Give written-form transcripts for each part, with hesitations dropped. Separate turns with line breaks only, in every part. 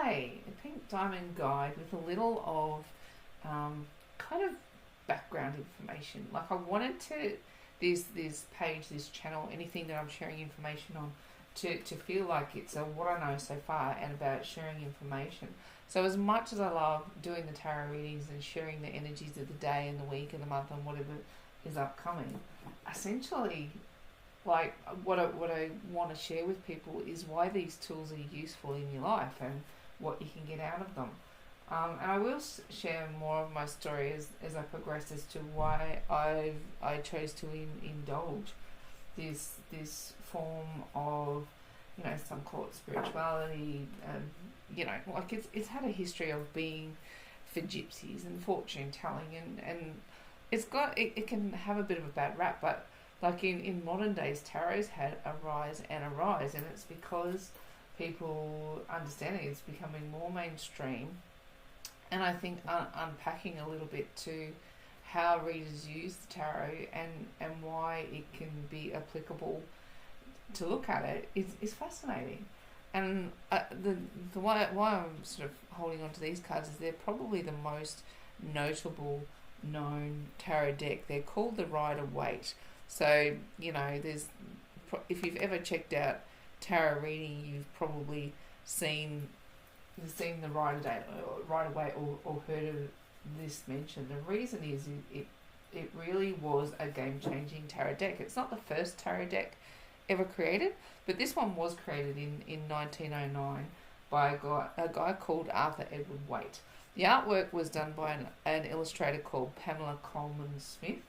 a pink diamond guide with a little of kind of background information. Like I wanted to this page, this channel, anything that I'm sharing information on, to feel like it's what I know so far and about sharing information. So as much as I love doing the tarot readings and sharing the energies of the day and the week and the month and whatever is upcoming, essentially, like what I want to share with people is why these tools are useful in your life and what you can get out of them. And I will share more of my story as I progress as to why I chose to indulge this form of, you know, some call it spirituality. You know, like it's had a history of being for gypsies and fortune telling, and it's got it can have a bit of a bad rap, but like in modern days, tarot's had a rise, and it's because people understanding it's becoming more mainstream. And I think unpacking a little bit to how readers use the tarot and why it can be applicable to look at it is fascinating. And the why I'm sort of holding on to these cards is they're probably the most notable known tarot deck. They're called the Rider-Waite. So, you know, if you've ever checked out tarot reading, you've probably seen the Rider-Waite or heard of this mentioned. The reason is it really was a game-changing tarot deck. It's not the first tarot deck ever created, but this one was created in 1909 by a guy called Arthur Edward Waite. The artwork was done by an illustrator called Pamela Coleman Smith,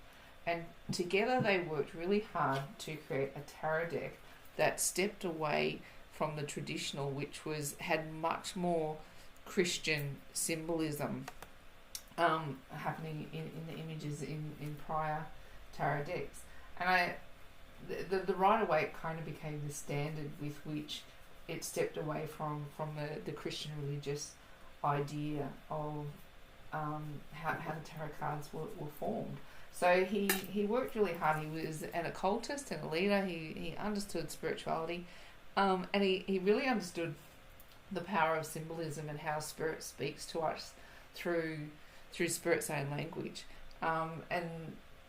and together they worked really hard to create a tarot deck that stepped away from the traditional, which had much more Christian symbolism happening in the images in prior tarot decks. And the Rider-Waite kind of became the standard with which it stepped away from the Christian religious idea of how the tarot cards were formed. So he worked really hard. He was an occultist and a leader. He understood spirituality. And he really understood the power of symbolism and how spirit speaks to us through spirit's own language, and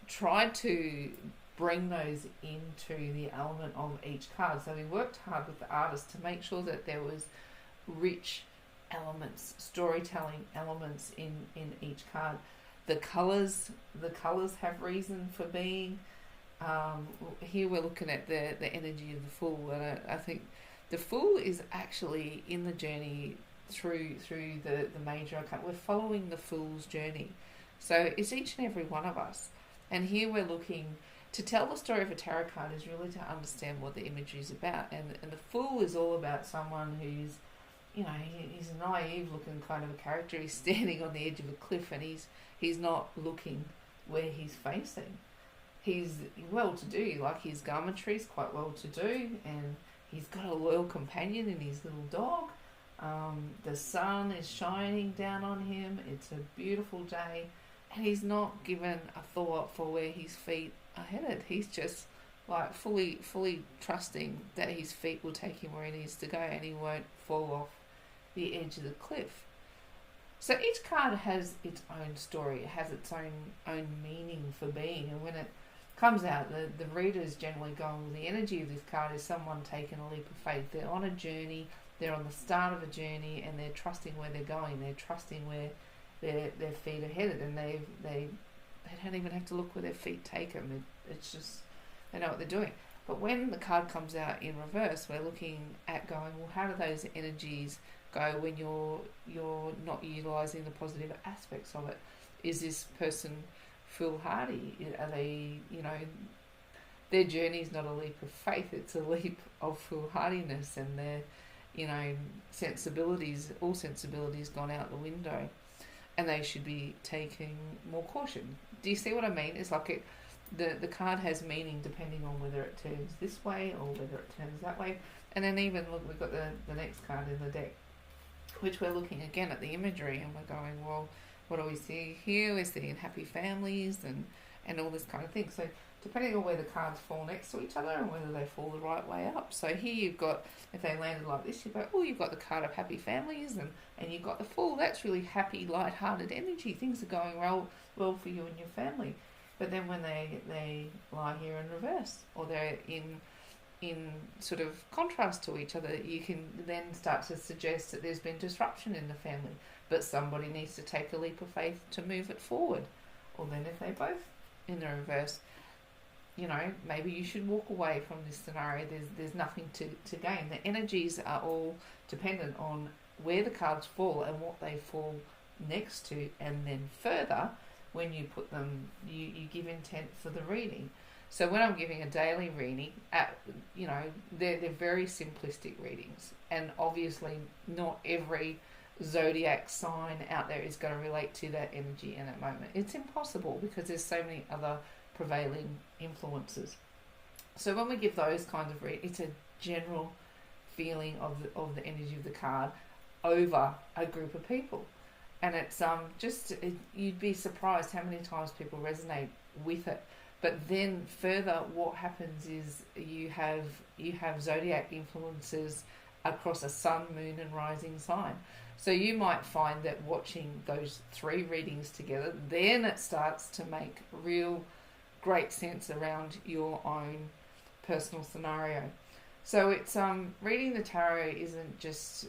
tried to bring those into the element of each card. So we worked hard with the artist to make sure that there was rich elements, storytelling elements in each card. The colours have reason for being. Here we're looking at the energy of the Fool, and I think the Fool is actually in the journey through the major arcana. We're following the Fool's journey, so it's each and every one of us. And here we're looking to tell the story of a tarot card is really to understand what the imagery is about. And the Fool is all about someone who's, you know, he's a naive looking kind of a character. He's standing on the edge of a cliff, and he's not looking where he's facing. He's well-to-do, like his garmentry is quite well-to-do, and he's got a loyal companion in his little dog. The sun is shining down on him. It's a beautiful day, and he's not given a thought for where his feet are headed. He's just like fully trusting that his feet will take him where he needs to go, and he won't fall off the edge of the cliff. So each card has its own story. It has its own meaning for being, and when it comes out, the readers generally going, well, the energy of this card is someone taking a leap of faith. They're on a journey, they're on the start of a journey, and they're trusting where they're going. They're trusting where their feet are headed, and they don't even have to look where their feet take them. It's just, they know what they're doing. But when the card comes out in reverse, we're looking at going, well, how do those energies go when you're not utilising the positive aspects of it? Is this person foolhardy? Are they, you know, their journey is not a leap of faith, it's a leap of foolhardiness, and their, you know, all sensibilities gone out the window, and they should be taking more caution. Do you see what I mean? It's like the card has meaning depending on whether it turns this way or whether it turns that way. And then even look, we've got the next card in the deck, which we're looking again at the imagery, and we're going, well, what do we see here? We're seeing happy families and all this kind of thing. So depending on where the cards fall next to each other and whether they fall the right way up. So here you've got, if they landed like this, you go, oh, you've got the card of happy families, and you've got the Fool. That's really happy, light-hearted energy. Things are going well for you and your family. But then when they lie here in reverse, or they're in sort of contrast to each other, you can then start to suggest that there's been disruption in the family, but somebody needs to take a leap of faith to move it forward. Or then if they're both in the reverse, you know, maybe you should walk away from this scenario. There's nothing to gain. The energies are all dependent on where the cards fall and what they fall next to, and then further, when you put them, you give intent for the reading. So when I'm giving a daily reading, they're very simplistic readings, and obviously not every zodiac sign out there is going to relate to that energy in that moment. It's impossible because there's so many other prevailing influences. So when we give those kinds of it's a general feeling of the energy of the card over a group of people, and it's you'd be surprised how many times people resonate with it. But then further, what happens is you have zodiac influences across a sun, moon, and rising sign. So you might find that watching those 3 readings together, then it starts to make real great sense around your own personal scenario. So it's reading the tarot isn't just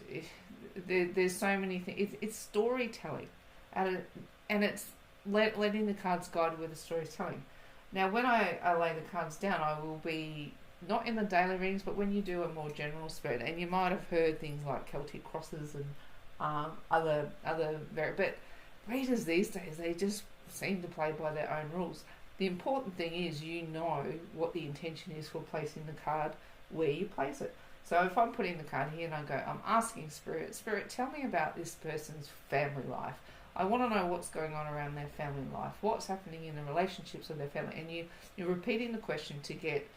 there's so many things. It's storytelling, and it's letting the cards guide you where the story's telling. Now, when I lay the cards down, I will be not in the daily readings, but when you do a more general spread, and you might have heard things like Celtic crosses and other but readers these days, they just seem to play by their own rules. The important thing is you know what the intention is for placing the card where you place it. So if I'm putting the card here and I go, I'm asking Spirit, tell me about this person's family life. I want to know what's going on around their family life, what's happening in the relationships of their family, and you're repeating the question to get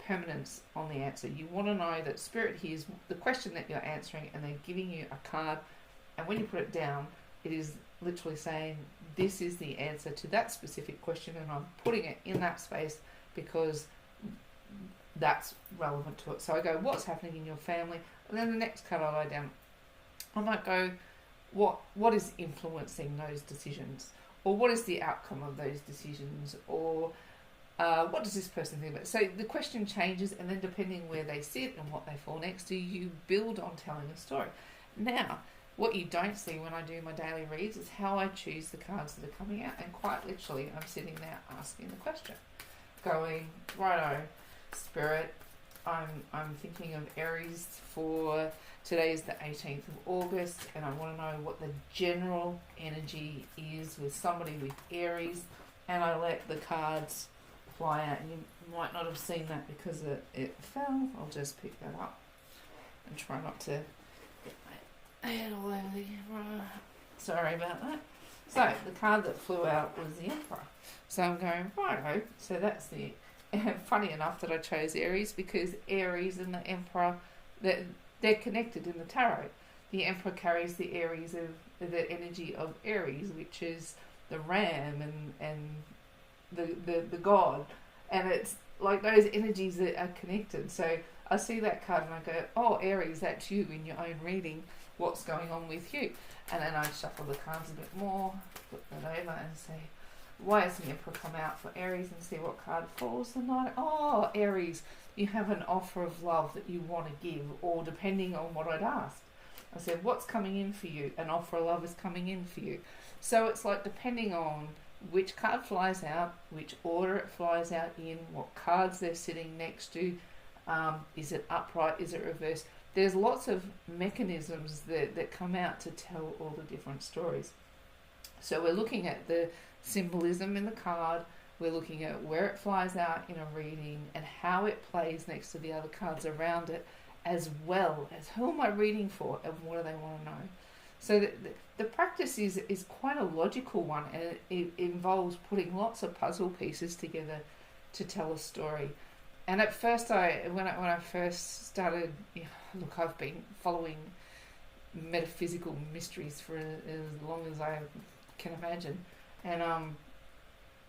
permanence on the answer. You want to know that Spirit hears the question that you're answering, and they're giving you a card, and when you put it down, it is literally saying, this is the answer to that specific question, and I'm putting it in that space because that's relevant to it. So I go, what's happening in your family? And then the next card I lay down, I might go, what is influencing those decisions, or what is the outcome of those decisions, or what does this person think about it? So the question changes, and then depending where they sit and what they fall next to, you build on telling a story. Now, what you don't see when I do my daily reads is how I choose the cards that are coming out, and quite literally I'm sitting there asking the question, going, righto, Spirit, I'm thinking of Aries for today is the 18th of August, and I want to know what the general energy is with somebody with Aries, and I let the cards fly out. And you might not have seen that because it fell. I'll just pick that up and try not to get my head all over the camera. Sorry about that. So the card that flew out was the Emperor. So I'm going, righto, so that's the... Funny enough that I chose Aries, because Aries and the Emperor, they're connected in the tarot. The Emperor carries the Aries of the energy of Aries, which is the ram and the god, and it's like those energies that are connected. So I see that card and I go, oh, Aries, that's you in your own reading. What's going on with you? And then I shuffle the cards a bit more, flip that over, and say, why has the Emperor come out for Aries, and see what card falls. The Knight. Oh, Aries, you have an offer of love that you want to give, or depending on what I'd asked. I said, what's coming in for you? An offer of love is coming in for you. So it's like depending on which card flies out, which order it flies out in, what cards they're sitting next to, is it upright, is it reversed? There's lots of mechanisms that come out to tell all the different stories. So we're looking at the symbolism in the card, we're looking at where it flies out in a reading and how it plays next to the other cards around it, as well as who am I reading for and what do they want to know. So the practice is quite a logical one, and it involves putting lots of puzzle pieces together to tell a story. And at first, when I first started, look, I've been following metaphysical mysteries for as long as I can imagine, and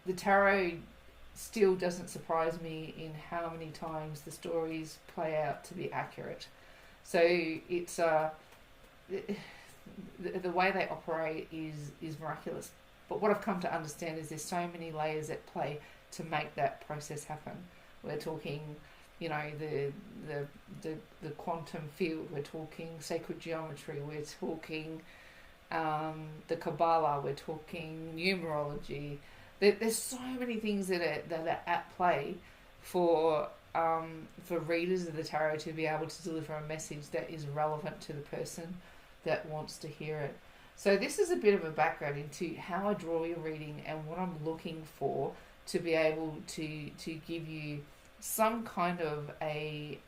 the tarot still doesn't surprise me in how many times the stories play out to be accurate. So it's the way they operate is miraculous. But what I've come to understand is there's so many layers at play to make that process happen. We're talking, you know, the quantum field. We're talking sacred geometry. We're talking the Kabbalah. We're talking numerology. There's so many things that are at play for readers of the tarot to be able to deliver a message that is relevant to the person that wants to hear it. So this is a bit of a background into how I draw your reading and what I'm looking for to be able to give you some kind of an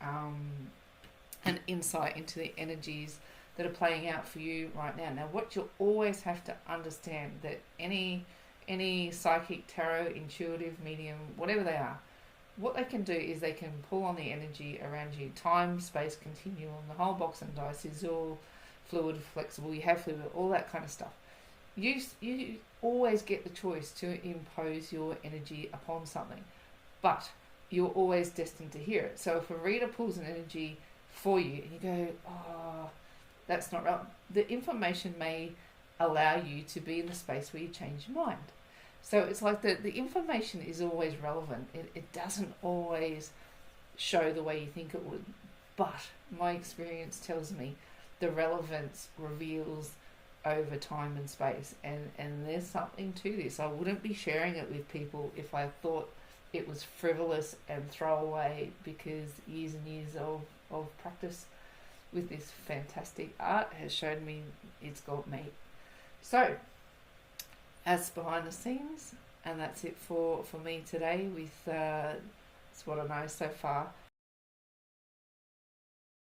insight into the energies that are playing out for you right now. Now, what you'll always have to understand that any psychic, tarot, intuitive, medium, whatever they are, what they can do is they can pull on the energy around you. Time, space, continuum, the whole box and dice is all fluid, flexible. You have fluid, all that kind of stuff. You always get the choice to impose your energy upon something, but you're always destined to hear it. So if a reader pulls an energy for you and you go, oh, that's not right, the information may allow you to be in the space where you change your mind. So it's like the information is always relevant. It doesn't always show the way you think it would, but my experience tells me the relevance reveals over time and space, and there's something to this. I wouldn't be sharing it with people if I thought it was frivolous and throwaway, because years and years of practice with this fantastic art has shown me it's got meat. So that's behind the scenes, and that's it for me today with that's what I know so far.